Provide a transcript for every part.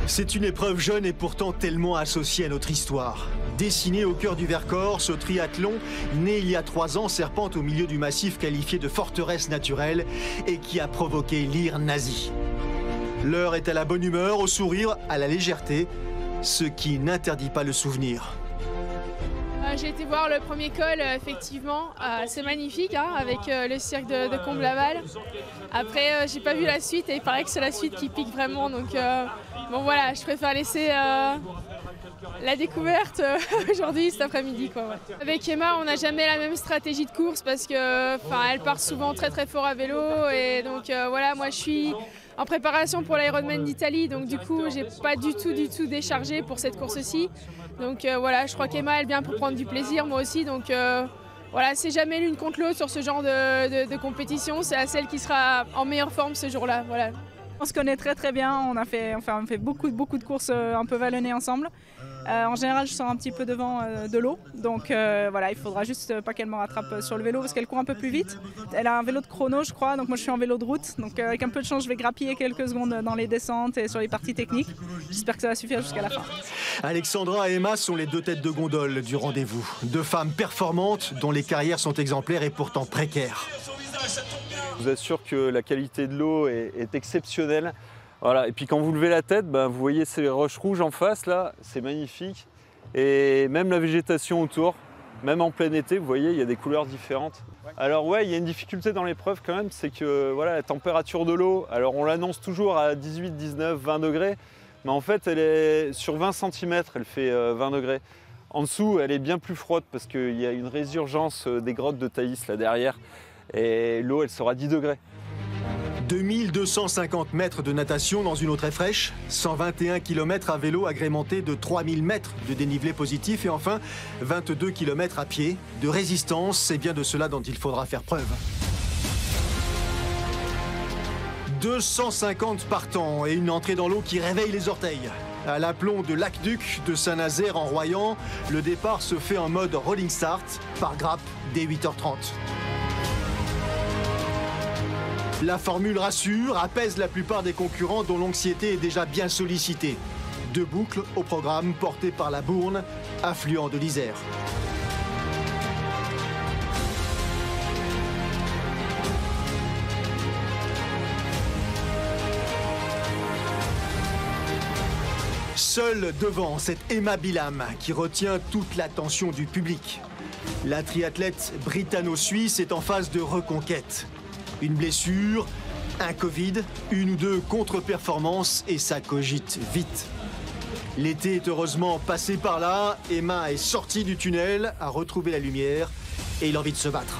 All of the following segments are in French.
C'est une épreuve jeune et pourtant tellement associée à notre histoire. Dessiné au cœur du Vercors, ce triathlon, né il y a 3 ans, serpente au milieu du massif qualifié de forteresse naturelle et qui a provoqué l'ire nazie. L'heure est à la bonne humeur, au sourire, à la légèreté, ce qui n'interdit pas le souvenir. J'ai été voir le premier col, effectivement, c'est magnifique, hein, avec le cirque de Comblaval. Après, j'ai pas vu la suite et il paraît que c'est la suite qui pique vraiment, donc bon voilà, je préfère laisser la découverte aujourd'hui, cet après-midi, quoi. Ouais. Avec Emma, on n'a jamais la même stratégie de course parce que, elle part souvent très très fort à vélo et donc voilà, moi je suis en préparation pour l'Ironman d'Italie, donc du coup, j'ai pas du tout déchargé pour cette course-ci. Donc voilà, je crois qu'Emma, elle vient pour prendre du plaisir, moi aussi. Donc voilà, c'est jamais l'une contre l'autre sur ce genre de compétition. C'est celle qui sera en meilleure forme ce jour-là. Voilà. On se connaît très bien, on fait beaucoup de courses un peu vallonnées ensemble. En général, je sors un petit peu devant de l'eau, donc voilà, il faudra juste pas qu'elle me rattrape sur le vélo parce qu'elle court un peu plus vite. Elle a un vélo de chrono, je crois, donc moi je suis en vélo de route, donc avec un peu de chance, je vais grappiller quelques secondes dans les descentes et sur les parties techniques. J'espère que ça va suffire jusqu'à la fin. Alexandra et Emma sont les 2 têtes de gondole du rendez-vous. 2 femmes performantes dont les carrières sont exemplaires et pourtant précaires. Je vous assure que la qualité de l'eau est exceptionnelle. Voilà. Et puis quand vous levez la tête, vous voyez ces roches rouges en face, là, c'est magnifique. Et même la végétation autour, même en plein été, vous voyez, il y a des couleurs différentes. Alors ouais, il y a une difficulté dans l'épreuve quand même, c'est que voilà, la température de l'eau, alors on l'annonce toujours à 18, 19, 20 degrés, mais en fait elle est sur 20 cm, elle fait 20 degrés. En dessous, elle est bien plus froide parce qu'il y a une résurgence des grottes de Thaïs là derrière. Et l'eau, elle sera 10 degrés. 2250 mètres de natation dans une eau très fraîche, 121 km à vélo agrémenté de 3000 mètres de dénivelé positif et enfin 22 km à pied de résistance. C'est bien de cela dont il faudra faire preuve. 250 partants et une entrée dans l'eau qui réveille les orteils. À l'aplomb de l'Aqueduc de Saint-Nazaire en Royan, le départ se fait en mode rolling start par grappe dès 8h30. La formule rassure, apaise la plupart des concurrents dont l'anxiété est déjà bien sollicitée. 2 boucles au programme portées par la Bourne, affluent de l'Isère. Seule devant, c'est Emma Bilham qui retient toute l'attention du public. La triathlète britanno-suisse est en phase de reconquête. Une blessure, un Covid, 1 ou 2 contre-performances et ça cogite vite. L'été est heureusement passé par là, Emma est sortie du tunnel, a retrouvé la lumière et l'envie de se battre.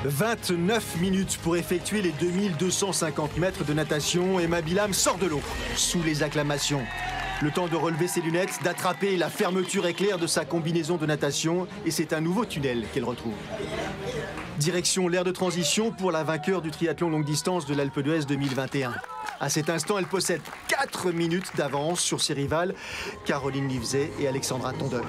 « 29 minutes pour effectuer les 2250 mètres de natation. Emma Bilham sort de l'eau, sous les acclamations. Le temps de relever ses lunettes, d'attraper la fermeture éclair de sa combinaison de natation. Et c'est un nouveau tunnel qu'elle retrouve. Direction l'aire de transition pour la vainqueur du triathlon longue distance de l'Alpe d'Huez 2021. À cet instant, elle possède 4 minutes d'avance sur ses rivales, Caroline Livesey et Alexandra Tondeur.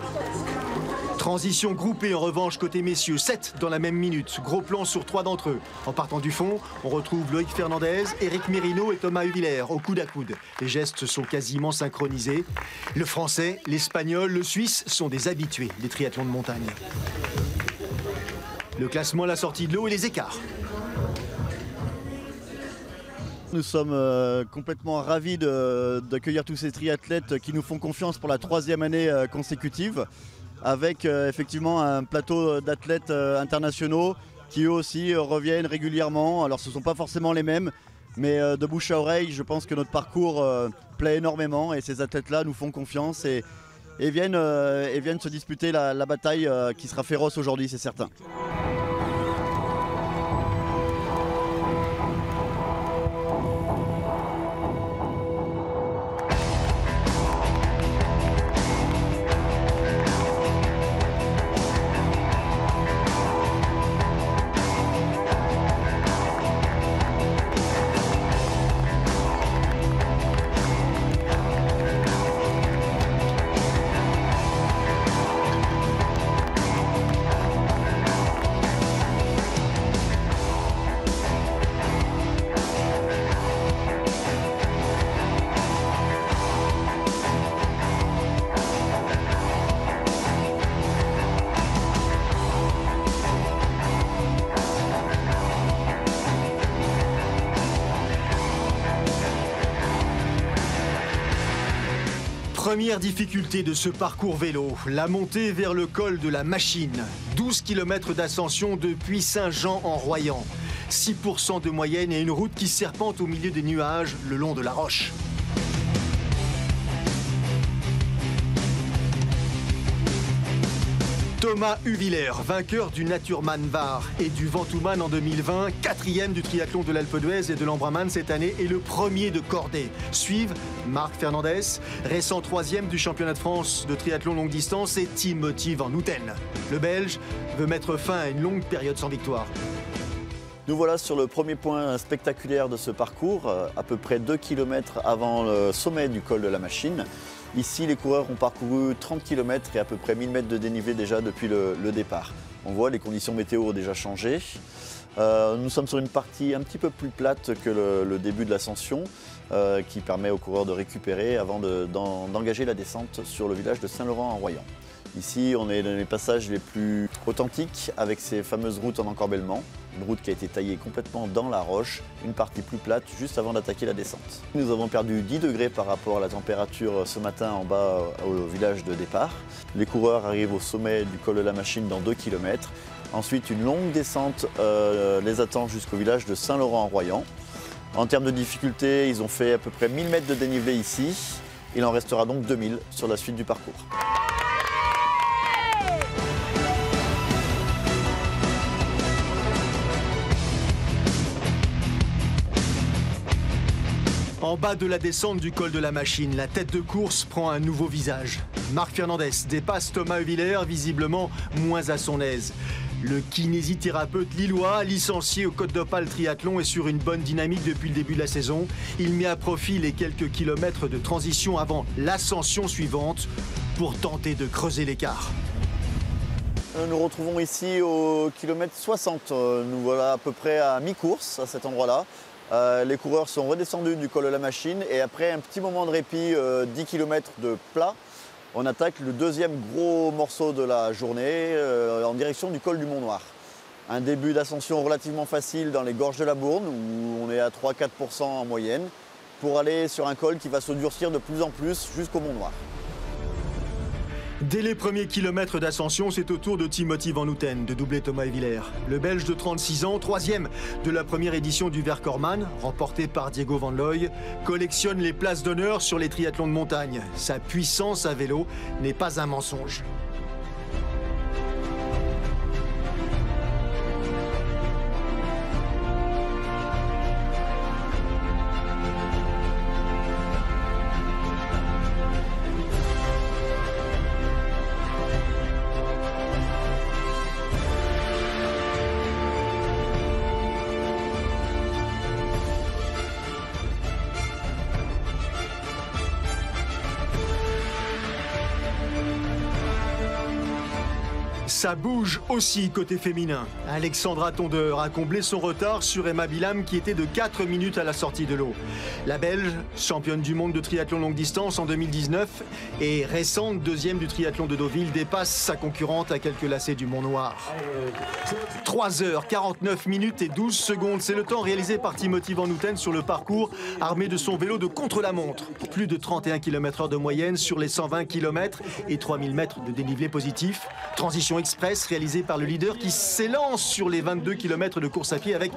Transition groupée en revanche côté messieurs, 7 dans la même minute. Gros plan sur 3 d'entre eux. En partant du fond, on retrouve Loïc Fernandez, Éric Mérino et Thomas Huvillers au coude à coude. Les gestes sont quasiment synchronisés. Le français, l'espagnol, le suisse sont des habitués des triathlons de montagne. Le classement à la sortie de l'eau et les écarts. Nous sommes complètement ravis d'accueillir tous ces triathlètes qui nous font confiance pour la 3e année consécutive, avec effectivement un plateau d'athlètes internationaux qui eux aussi reviennent régulièrement. Alors ce ne sont pas forcément les mêmes, mais de bouche à oreille, je pense que notre parcours plaît énormément et ces athlètes-là nous font confiance et viennent se disputer la bataille qui sera féroce aujourd'hui, c'est certain. Première difficulté de ce parcours vélo, la montée vers le col de la Machine. 12 km d'ascension depuis Saint-Jean-en-Royans. 6% de moyenne et une route qui serpente au milieu des nuages le long de la roche. Thomas Huvillers, vainqueur du Naturman Var et du Ventoux-Man en 2020, 4e du triathlon de l'Alpe d'Huez et de l'Embrunman cette année et le premier de cordée. Suivent Marc Fernandez, récent 3e du championnat de France de triathlon longue distance et Timothy Van Houten. Le Belge veut mettre fin à une longue période sans victoire. Nous voilà sur le premier point spectaculaire de ce parcours, à peu près 2 km avant le sommet du col de la Machine. Ici, les coureurs ont parcouru 30 km et à peu près 1000 mètres de dénivelé déjà depuis le départ. On voit les conditions météo ont déjà changé. Nous sommes sur une partie un petit peu plus plate que le début de l'ascension, qui permet aux coureurs de récupérer avant d'engager la descente sur le village de Saint-Laurent-en-Royans. Ici, on est dans les passages les plus authentiques avec ces fameuses routes en encorbellement. Une route qui a été taillée complètement dans la roche, une partie plus plate juste avant d'attaquer la descente. Nous avons perdu 10 degrés par rapport à la température ce matin en bas au village de départ. Les coureurs arrivent au sommet du col de la Machine dans 2 km. Ensuite, une longue descente les attend jusqu'au village de Saint-Laurent-en-Royans. En termes de difficulté, ils ont fait à peu près 1000 mètres de dénivelé ici. Il en restera donc 2000 sur la suite du parcours. En bas de la descente du col de la Machine, la tête de course prend un nouveau visage. Marc Fernandez dépasse Thomas Huvillers, visiblement moins à son aise. Le kinésithérapeute lillois, licencié au Côte d'Opale Triathlon, est sur une bonne dynamique depuis le début de la saison. Il met à profit les quelques kilomètres de transition avant l'ascension suivante pour tenter de creuser l'écart. Nous nous retrouvons ici au kilomètre 60. Nous voilà à peu près à mi-course à cet endroit-là. Les coureurs sont redescendus du col de la Machine et après un petit moment de répit, 10 km de plat, on attaque le deuxième gros morceau de la journée en direction du col du Mont-Noir. Un début d'ascension relativement facile dans les gorges de la Bourne où on est à 3-4% en moyenne pour aller sur un col qui va se durcir de plus en plus jusqu'au Mont-Noir. Dès les premiers kilomètres d'ascension, c'est au tour de Timothy Van Houten de doubler Thomas Huvillers. Le Belge de 36 ans, 3e de la première édition du Vercors-Man, remporté par Diego Van Looy, collectionne les places d'honneur sur les triathlons de montagne. Sa puissance à vélo n'est pas un mensonge. Ça bouge aussi côté féminin. Alexandra Tondeur a comblé son retard sur Emma Bilam qui était de 4 minutes à la sortie de l'eau. La Belge, championne du monde de triathlon longue distance en 2019 et récente 2e du triathlon de Deauville, dépasse sa concurrente à quelques lacets du Mont-Noir. 3h49 et 12 secondes, c'est le temps réalisé par Timothy Van Houten sur le parcours, armé de son vélo de contre-la-montre. Plus de 31 km/h de moyenne sur les 120 km et 3000 mètres de dénivelé positif. Transition express réalisée par le leader qui s'élance sur les 22 km de course à pied avec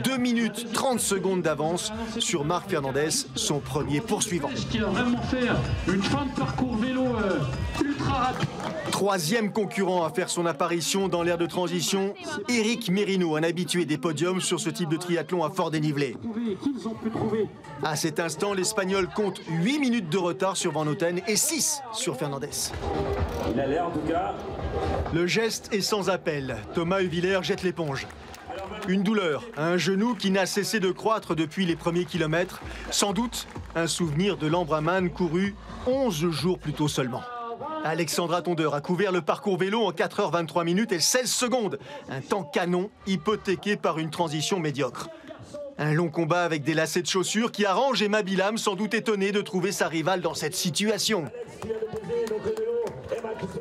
2 minutes 30 secondes d'avance sur Marc Fernandez, son premier poursuivant. Qui a vraiment fait une fin de parcours vélo ultra rapide. 3e concurrent à faire son apparition dans l'aire de transition, Eric Merino, un habitué des podiums sur ce type de triathlon à fort dénivelé. À cet instant, l'Espagnol compte 8 minutes de retard sur Van Houten et 6 sur Fernandez. Il a l'air en tout cas. Le geste est sans appel. Thomas Huvillers jette l'éponge. Une douleur, un genou qui n'a cessé de croître depuis les premiers kilomètres. Sans doute un souvenir de l'Embrunman couru 11 jours plus tôt seulement. Alexandra Tondeur a couvert le parcours vélo en 4h23 et 16 secondes. Un temps canon hypothéqué par une transition médiocre. Un long combat avec des lacets de chaussures qui arrange Emma Bilam, sans doute étonnée de trouver sa rivale dans cette situation.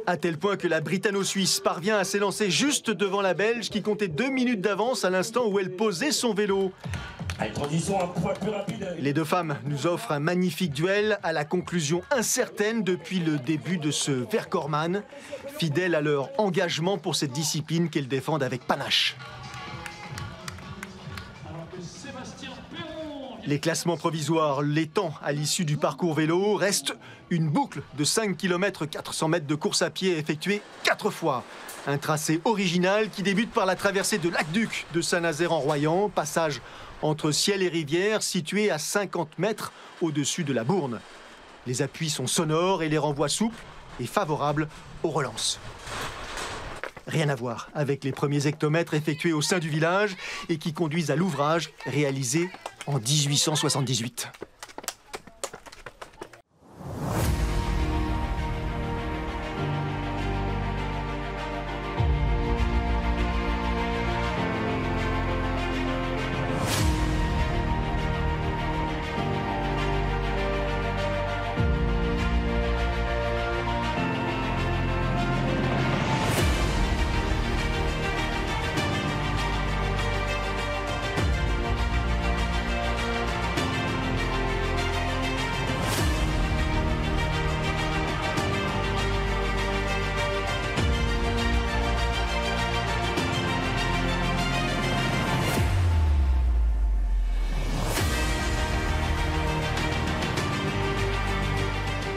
À tel point que la Britanno-Suisse parvient à s'élancer juste devant la Belge qui comptait 2 minutes d'avance à l'instant où elle posait son vélo. Allez, transition un poil plus rapide. Les deux femmes nous offrent un magnifique duel à la conclusion incertaine depuis le début de ce Vercors-Man, fidèles à leur engagement pour cette discipline qu'elles défendent avec panache. Les classements provisoires, les temps à l'issue du parcours vélo restent une boucle de 5 km 400 mètres de course à pied effectuée 4 fois. Un tracé original qui débute par la traversée de l'Aqueduc de Saint-Nazaire-en-Royans, passage entre ciel et rivière situé à 50 mètres au-dessus de la Bourne. Les appuis sont sonores et les renvois souples et favorables aux relances. Rien à voir avec les premiers hectomètres effectués au sein du village et qui conduisent à l'ouvrage réalisé en 1878.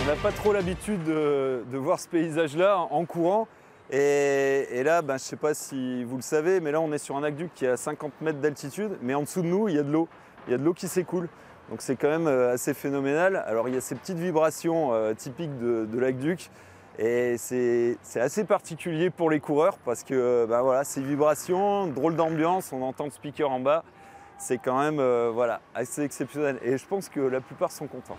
On n'a pas trop l'habitude de voir ce paysage-là en courant. Et là, je ne sais pas si vous le savez, mais là on est sur un aqueduc qui est à 50 mètres d'altitude, mais en dessous de nous, il y a de l'eau. Il y a de l'eau qui s'écoule. Donc c'est quand même assez phénoménal. Alors il y a ces petites vibrations typiques de l'aqueduc. Et c'est assez particulier pour les coureurs parce que voilà, ces vibrations, drôle d'ambiance, on entend le speaker en bas. C'est quand même voilà, assez exceptionnel. Et je pense que la plupart sont contents.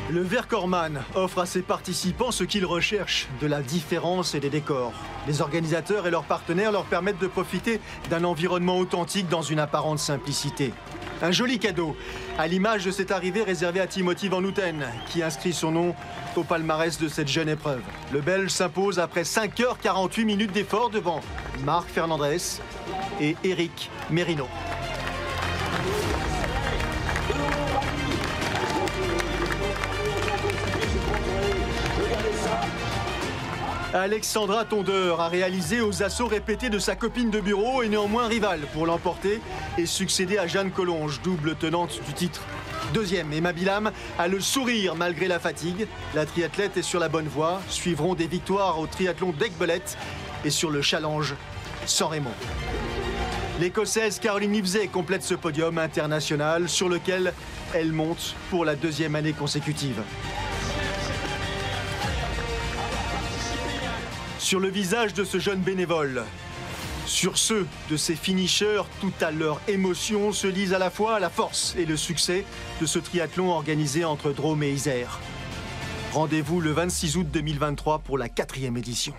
Le Vercors-Man offre à ses participants ce qu'ils recherchent, de la différence et des décors. Les organisateurs et leurs partenaires leur permettent de profiter d'un environnement authentique dans une apparente simplicité. Un joli cadeau, à l'image de cette arrivée réservée à Timothy Van Houten, qui inscrit son nom au palmarès de cette jeune épreuve. Le Belge s'impose après 5h48 minutes d'effort devant Marc Fernandez et Eric Merino. Alexandra Tondeur a réalisé aux assauts répétés de sa copine de bureau et néanmoins rivale pour l'emporter et succéder à Jeanne Collonges, double tenante du titre. Deuxième, Emma Bilam a le sourire malgré la fatigue. La triathlète est sur la bonne voie. Suivront des victoires au triathlon d'Aiguebelette et sur le challenge San Remo. L'Écossaise Caroline Livesey complète ce podium international sur lequel elle monte pour la deuxième année consécutive. Sur le visage de ce jeune bénévole, sur ceux de ces finishers, tout à leur émotion se lisent à la fois la force et le succès de ce triathlon organisé entre Drôme et Isère. Rendez-vous le 26 août 2023 pour la 4e édition.